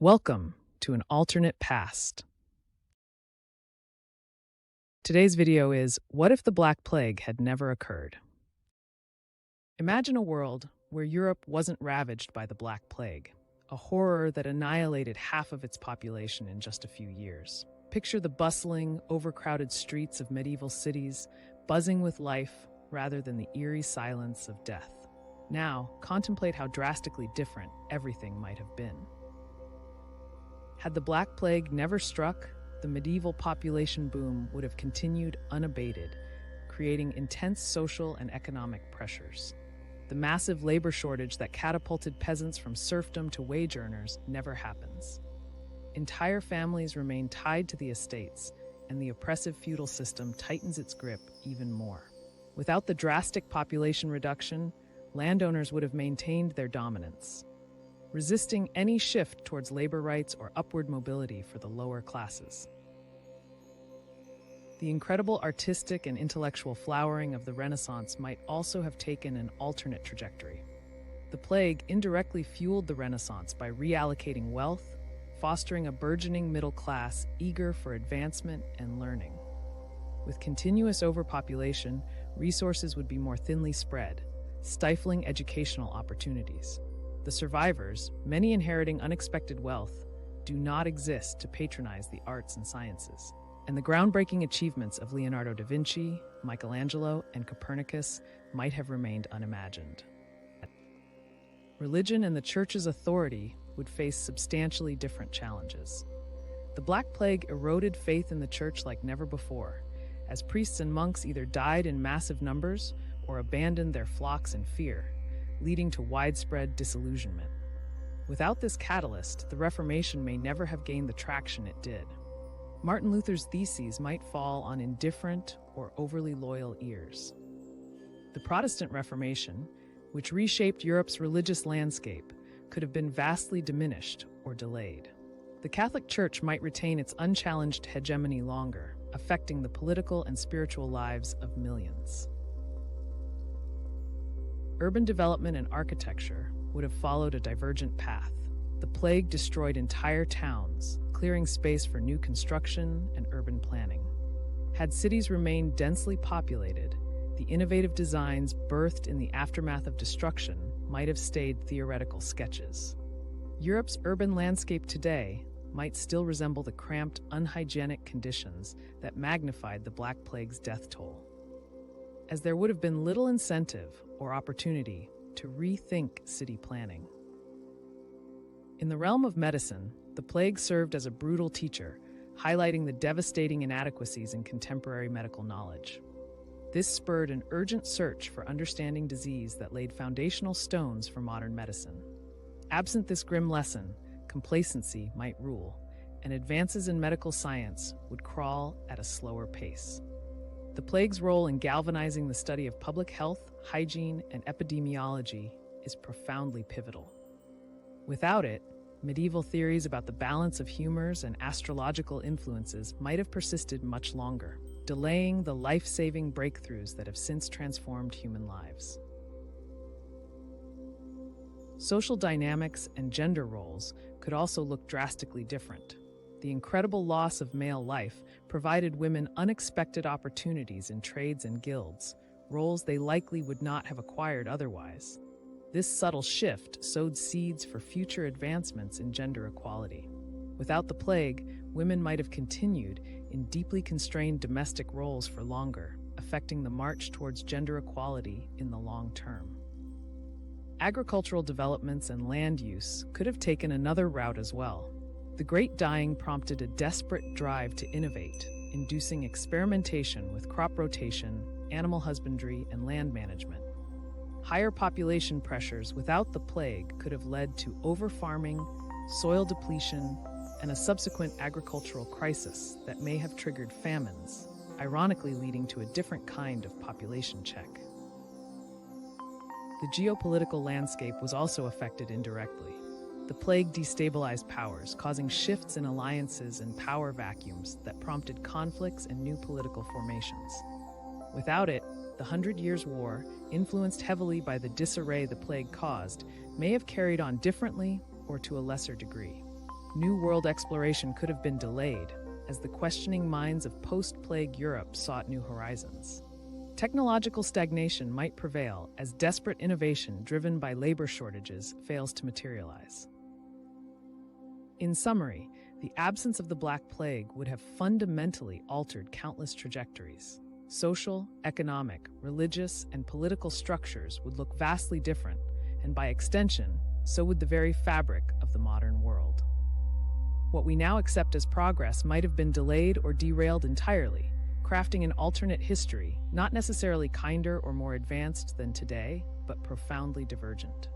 Welcome to an alternate past. Today's video is, what if the Black Plague had never occurred? Imagine a world where Europe wasn't ravaged by the Black Plague, a horror that annihilated half of its population in just a few years. Picture the bustling, overcrowded streets of medieval cities, buzzing with life rather than the eerie silence of death. Now, contemplate how drastically different everything might have been. Had the Black Plague never struck, the medieval population boom would have continued unabated, creating intense social and economic pressures. The massive labor shortage that catapulted peasants from serfdom to wage earners never happens. Entire families remain tied to the estates, and the oppressive feudal system tightens its grip even more. Without the drastic population reduction, landowners would have maintained their dominance, resisting any shift towards labor rights or upward mobility for the lower classes. The incredible artistic and intellectual flowering of the Renaissance might also have taken an alternate trajectory. The plague indirectly fueled the Renaissance by reallocating wealth, fostering a burgeoning middle class eager for advancement and learning. With continuous overpopulation, resources would be more thinly spread, stifling educational opportunities. The survivors, many inheriting unexpected wealth, do not exist to patronize the arts and sciences. And the groundbreaking achievements of Leonardo da Vinci, Michelangelo, and Copernicus might have remained unimagined. Religion and the Church's authority would face substantially different challenges. The Black Plague eroded faith in the Church like never before, as priests and monks either died in massive numbers or abandoned their flocks in fear, leading to widespread disillusionment. Without this catalyst, the Reformation may never have gained the traction it did. Martin Luther's theses might fall on indifferent or overly loyal ears. The Protestant Reformation, which reshaped Europe's religious landscape, could have been vastly diminished or delayed. The Catholic Church might retain its unchallenged hegemony longer, affecting the political and spiritual lives of millions. Urban development and architecture would have followed a divergent path. The plague destroyed entire towns, clearing space for new construction and urban planning. Had cities remained densely populated, the innovative designs birthed in the aftermath of destruction might have stayed theoretical sketches. Europe's urban landscape today might still resemble the cramped, unhygienic conditions that magnified the Black Plague's death toll, as there would have been little incentive or opportunity to rethink city planning. In the realm of medicine, the plague served as a brutal teacher, highlighting the devastating inadequacies in contemporary medical knowledge. This spurred an urgent search for understanding disease that laid foundational stones for modern medicine. Absent this grim lesson, complacency might rule, and advances in medical science would crawl at a slower pace. The plague's role in galvanizing the study of public health, hygiene, and epidemiology is profoundly pivotal. Without it, medieval theories about the balance of humors and astrological influences might have persisted much longer, delaying the life-saving breakthroughs that have since transformed human lives. Social dynamics and gender roles could also look drastically different. The incredible loss of male life provided women unexpected opportunities in trades and guilds, roles they likely would not have acquired otherwise. This subtle shift sowed seeds for future advancements in gender equality. Without the plague, women might have continued in deeply constrained domestic roles for longer, affecting the march towards gender equality in the long term. Agricultural developments and land use could have taken another route as well. The Great Dying prompted a desperate drive to innovate, inducing experimentation with crop rotation, animal husbandry, and land management. Higher population pressures without the plague could have led to overfarming, soil depletion, and a subsequent agricultural crisis that may have triggered famines, ironically leading to a different kind of population check. The geopolitical landscape was also affected indirectly. The plague destabilized powers, causing shifts in alliances and power vacuums that prompted conflicts and new political formations. Without it, the 100 Years' War, influenced heavily by the disarray the plague caused, may have carried on differently or to a lesser degree. New World exploration could have been delayed as the questioning minds of post-plague Europe sought new horizons. Technological stagnation might prevail as desperate innovation driven by labor shortages fails to materialize. In summary, the absence of the Black Plague would have fundamentally altered countless trajectories. Social, economic, religious, and political structures would look vastly different, and by extension, so would the very fabric of the modern world. What we now accept as progress might have been delayed or derailed entirely, crafting an alternate history, not necessarily kinder or more advanced than today, but profoundly divergent.